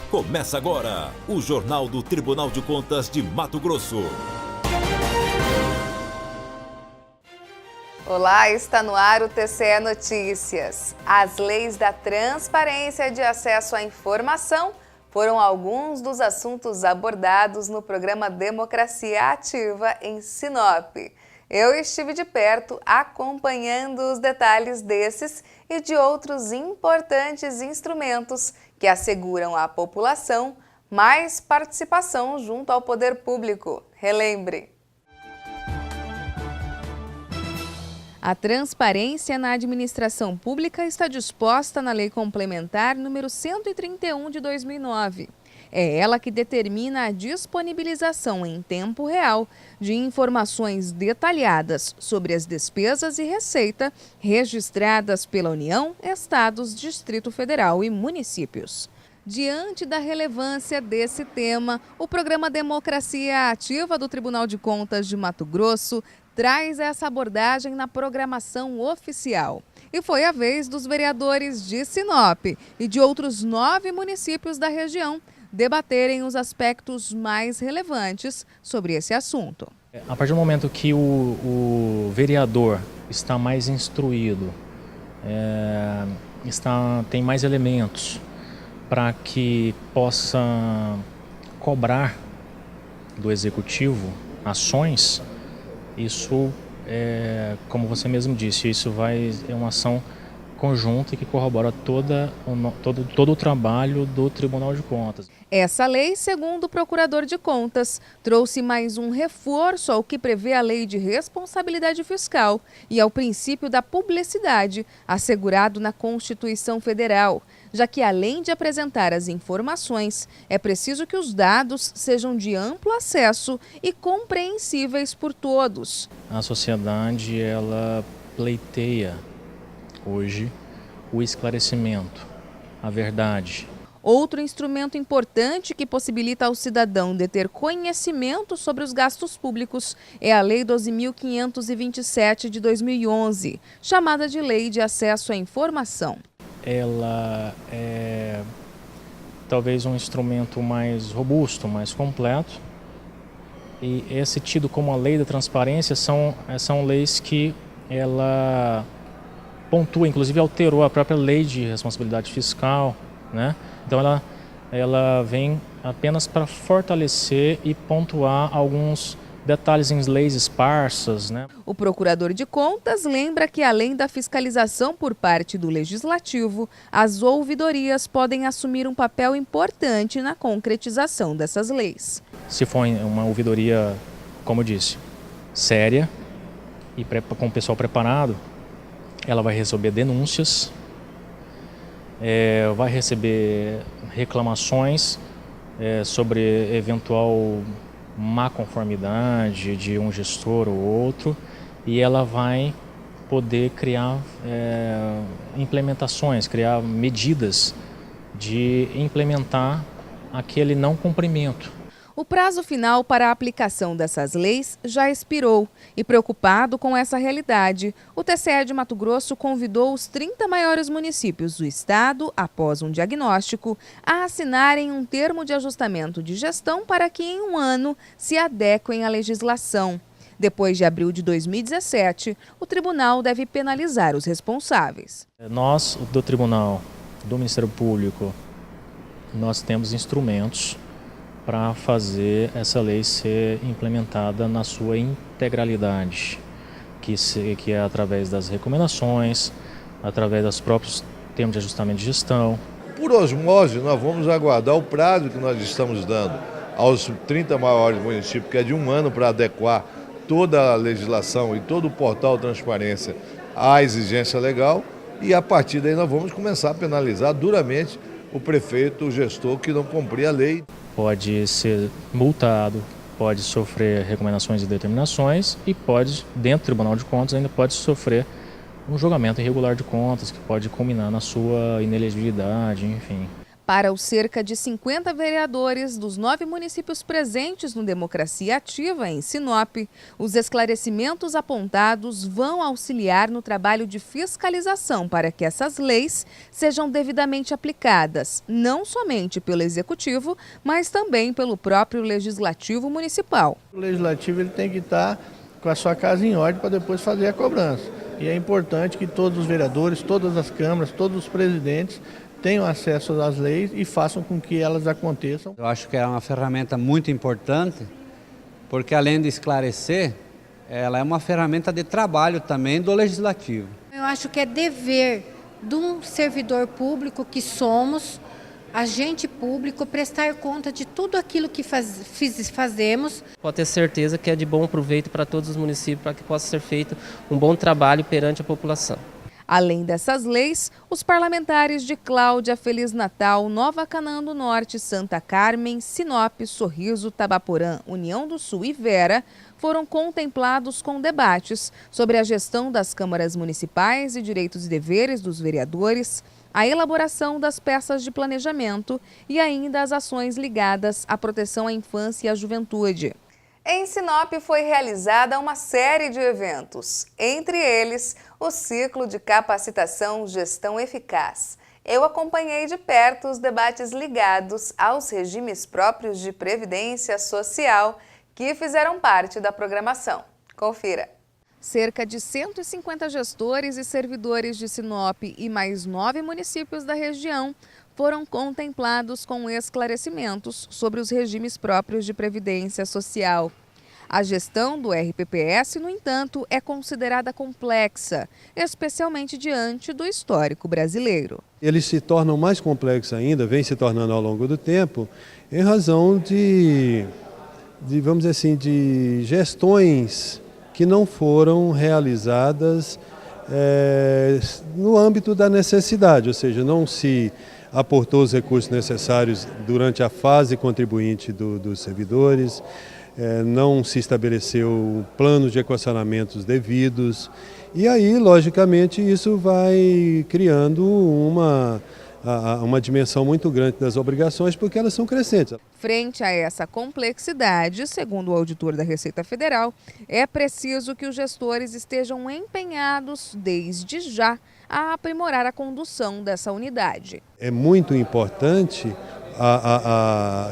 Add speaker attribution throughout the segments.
Speaker 1: Começa agora o Jornal do Tribunal de Contas de Mato Grosso.
Speaker 2: Olá, está no ar o TCE Notícias. As leis da transparência de acesso à informação foram alguns dos assuntos abordados no programa Democracia Ativa em Sinop. Eu estive de perto acompanhando os detalhes desses e de outros importantes instrumentos que asseguram à população mais participação junto ao poder público. Relembre! A transparência na administração pública está disposta na Lei Complementar número 131 de 2009. É ela que determina a disponibilização em tempo real de informações detalhadas sobre as despesas e receita registradas pela União, Estados, Distrito Federal e municípios. Diante da relevância desse tema, o programa Democracia Ativa do Tribunal de Contas de Mato Grosso traz essa abordagem na programação oficial. E foi a vez dos vereadores de Sinop e de outros 9 municípios da região debaterem os aspectos mais relevantes sobre esse assunto.
Speaker 3: A partir do momento que o vereador está mais instruído, tem mais elementos para que possa cobrar do executivo ações, isso, como você mesmo disse, é uma ação conjunta que corrobora todo o trabalho do Tribunal de Contas.
Speaker 2: Essa lei, segundo o Procurador de Contas, trouxe mais um reforço ao que prevê a Lei de Responsabilidade Fiscal e ao princípio da publicidade, assegurado na Constituição Federal, já que, além de apresentar as informações, é preciso que os dados sejam de amplo acesso e compreensíveis por todos.
Speaker 3: A sociedade, ela pleiteia hoje o esclarecimento, a verdade.
Speaker 2: Outro instrumento importante que possibilita ao cidadão deter conhecimento sobre os gastos públicos é a Lei 12.527 de 2011, chamada de Lei de Acesso à Informação.
Speaker 3: Ela é talvez um instrumento mais robusto, mais completo. E esse tido como a Lei da Transparência são leis que ela pontua, inclusive alterou a própria Lei de Responsabilidade Fiscal, né? Então ela vem apenas para fortalecer e pontuar alguns detalhes em leis esparsas, né?
Speaker 2: O Procurador de Contas lembra que, além da fiscalização por parte do Legislativo, as ouvidorias podem assumir um papel importante na concretização dessas leis.
Speaker 3: Se for uma ouvidoria, como eu disse, séria e com o pessoal preparado, ela vai receber denúncias, vai receber reclamações sobre eventual má conformidade de um gestor ou outro, e ela vai poder criar implementações, criar medidas de implementar aquele não cumprimento.
Speaker 2: O prazo final para a aplicação dessas leis já expirou e, preocupado com essa realidade, o TCE de Mato Grosso convidou os 30 maiores municípios do estado, após um diagnóstico, a assinarem um termo de ajustamento de gestão para que em um ano se adequem à legislação. Depois de abril de 2017, o tribunal deve penalizar os responsáveis.
Speaker 3: Nós, do Tribunal, do Ministério Público, nós temos instrumentos para fazer essa lei ser implementada na sua integralidade, que é através das recomendações, através dos próprios termos de ajustamento de gestão.
Speaker 4: Por osmose, nós vamos aguardar o prazo que nós estamos dando aos 30 maiores municípios, que é de um ano, para adequar toda a legislação e todo o portal de transparência à exigência legal, e a partir daí nós vamos começar a penalizar duramente o prefeito, o gestor que não cumprir a lei.
Speaker 3: Pode ser multado, pode sofrer recomendações e determinações e pode, dentro do Tribunal de Contas, ainda pode sofrer um julgamento irregular de contas que pode culminar na sua inelegibilidade, enfim.
Speaker 2: Para os cerca de 50 vereadores dos 9 municípios presentes no Democracia Ativa, em Sinop, os esclarecimentos apontados vão auxiliar no trabalho de fiscalização para que essas leis sejam devidamente aplicadas, não somente pelo Executivo, mas também pelo próprio Legislativo Municipal.
Speaker 5: O Legislativo ele tem que estar com a sua casa em ordem para depois fazer a cobrança. E é importante que todos os vereadores, todas as câmaras, todos os presidentes tenham acesso às leis e façam com que elas aconteçam.
Speaker 6: Eu acho que é uma ferramenta muito importante, porque além de esclarecer, ela é uma ferramenta de trabalho também do Legislativo.
Speaker 7: Eu acho que é dever de um servidor público que somos, agente público, prestar conta de tudo aquilo que fazemos.
Speaker 8: Pode ter certeza que é de bom proveito para todos os municípios, para que possa ser feito um bom trabalho perante a população.
Speaker 2: Além dessas leis, os parlamentares de Cláudia, Feliz Natal, Nova Canaã do Norte, Santa Carmen, Sinop, Sorriso, Tabaporã, União do Sul e Vera foram contemplados com debates sobre a gestão das câmaras municipais e direitos e deveres dos vereadores, a elaboração das peças de planejamento e ainda as ações ligadas à proteção à infância e à juventude. Em Sinop foi realizada uma série de eventos, entre eles o ciclo de capacitação Gestão Eficaz. Eu acompanhei de perto os debates ligados aos regimes próprios de previdência social que fizeram parte da programação. Confira. Cerca de 150 gestores e servidores de Sinop e mais 9 municípios da região foram contemplados com esclarecimentos sobre os regimes próprios de previdência social. A gestão do RPPS, no entanto, é considerada complexa, especialmente diante do histórico brasileiro.
Speaker 9: Eles se tornam mais complexos ainda, vem se tornando ao longo do tempo, em razão de vamos dizer assim, de gestões que não foram realizadas no âmbito da necessidade, ou seja, não se aportou os recursos necessários durante a fase contribuinte dos servidores, não se estabeleceu planos de equacionamentos devidos, e aí, logicamente, isso vai criando uma dimensão muito grande das obrigações, porque elas são crescentes.
Speaker 2: Frente a essa complexidade, segundo o auditor da Receita Federal, é preciso que os gestores estejam empenhados, desde já, a aprimorar a condução dessa unidade.
Speaker 9: É muito importante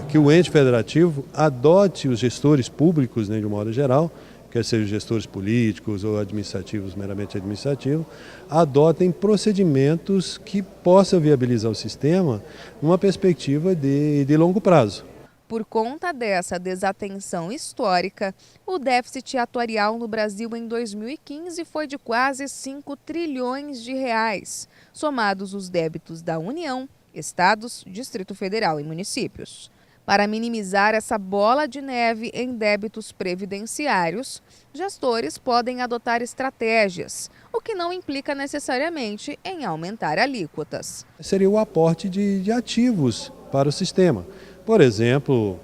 Speaker 9: que o ente federativo adote os gestores públicos, né, de um modo geral, quer sejam gestores políticos ou administrativos, meramente administrativos, adotem procedimentos que possam viabilizar o sistema numa perspectiva de longo prazo.
Speaker 2: Por conta dessa desatenção histórica, o déficit atuarial no Brasil em 2015 foi de quase 5 trilhões de reais, somados os débitos da União, estados, Distrito Federal e municípios. Para minimizar essa bola de neve em débitos previdenciários, gestores podem adotar estratégias, o que não implica necessariamente em aumentar alíquotas.
Speaker 9: Seria o aporte de ativos para o sistema. Por exemplo,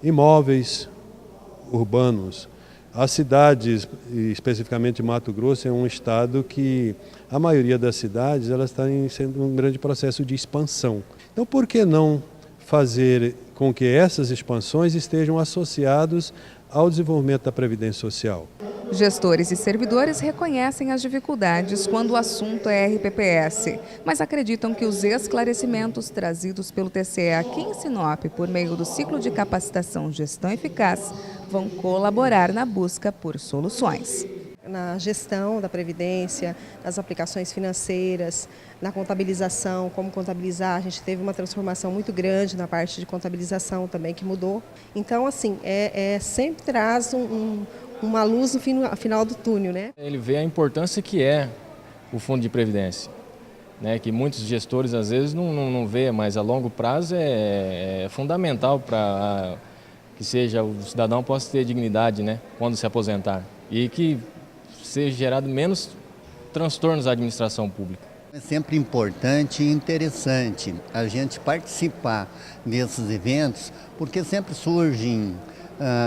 Speaker 9: imóveis urbanos. As cidades, especificamente Mato Grosso, é um estado que a maioria das cidades elas estão sendo um grande processo de expansão. Então, por que não fazer com que essas expansões estejam associadas ao desenvolvimento da Previdência Social?
Speaker 2: Gestores e servidores reconhecem as dificuldades quando o assunto é RPPS, mas acreditam que os esclarecimentos trazidos pelo TCE aqui em Sinop por meio do ciclo de capacitação Gestão Eficaz vão colaborar na busca por soluções.
Speaker 10: Na gestão da Previdência, nas aplicações financeiras, na contabilização, como contabilizar, a gente teve uma transformação muito grande na parte de contabilização também que mudou. Então, assim, sempre traz uma luz no final do túnel, né?
Speaker 3: Ele vê a importância que é o Fundo de Previdência, né? Que muitos gestores às vezes não vê, mas a longo prazo é fundamental para que o cidadão possa ter dignidade, né? Quando se aposentar, e que seja gerado menos transtornos à administração pública.
Speaker 11: É sempre importante e interessante a gente participar desses eventos, porque sempre surgem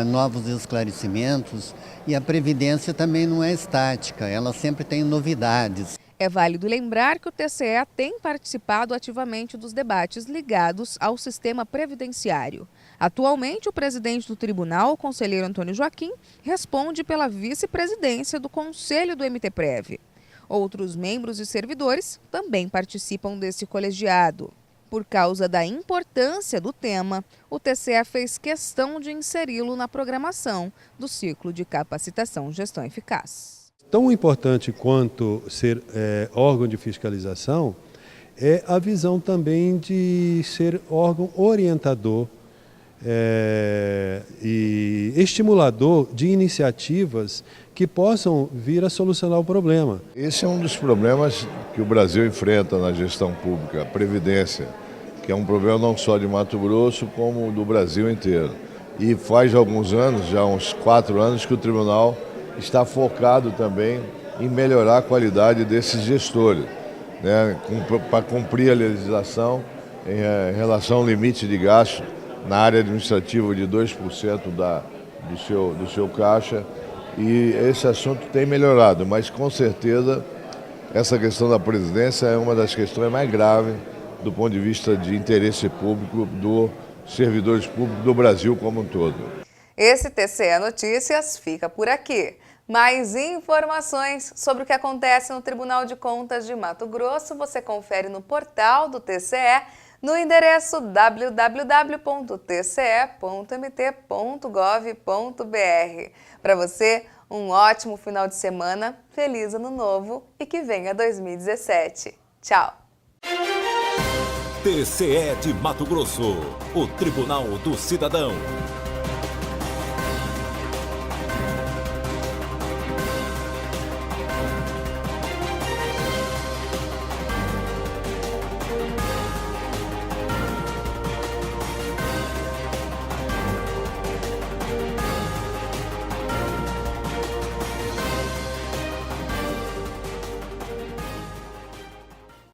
Speaker 11: novos esclarecimentos e a Previdência também não é estática, ela sempre tem novidades.
Speaker 2: É válido lembrar que o TCE tem participado ativamente dos debates ligados ao sistema previdenciário. Atualmente, o presidente do tribunal, o conselheiro Antônio Joaquim, responde pela vice-presidência do Conselho do MTPrev. Outros membros e servidores também participam desse colegiado. Por causa da importância do tema, o TCE fez questão de inseri-lo na programação do ciclo de capacitação Gestão Eficaz.
Speaker 9: Tão importante quanto ser órgão de fiscalização é a visão também de ser órgão orientador e estimulador de iniciativas que possam vir a solucionar o problema.
Speaker 4: Esse é um dos problemas que o Brasil enfrenta na gestão pública, a previdência, que é um problema não só de Mato Grosso, como do Brasil inteiro. E faz alguns anos, já uns 4 anos, que o tribunal está focado também em melhorar a qualidade desses gestores, né, para cumprir a legislação em relação ao limite de gasto na área administrativa de 2% do seu caixa. E esse assunto tem melhorado, mas com certeza essa questão da presidência é uma das questões mais graves do ponto de vista de interesse público dos servidores públicos do Brasil como um todo.
Speaker 2: Esse TCE Notícias fica por aqui. Mais informações sobre o que acontece no Tribunal de Contas de Mato Grosso você confere no portal do TCE no endereço www.tce.mt.gov.br. Para você, um ótimo final de semana, feliz ano novo e que venha 2017. Tchau!
Speaker 1: TCE de Mato Grosso, o Tribunal do Cidadão.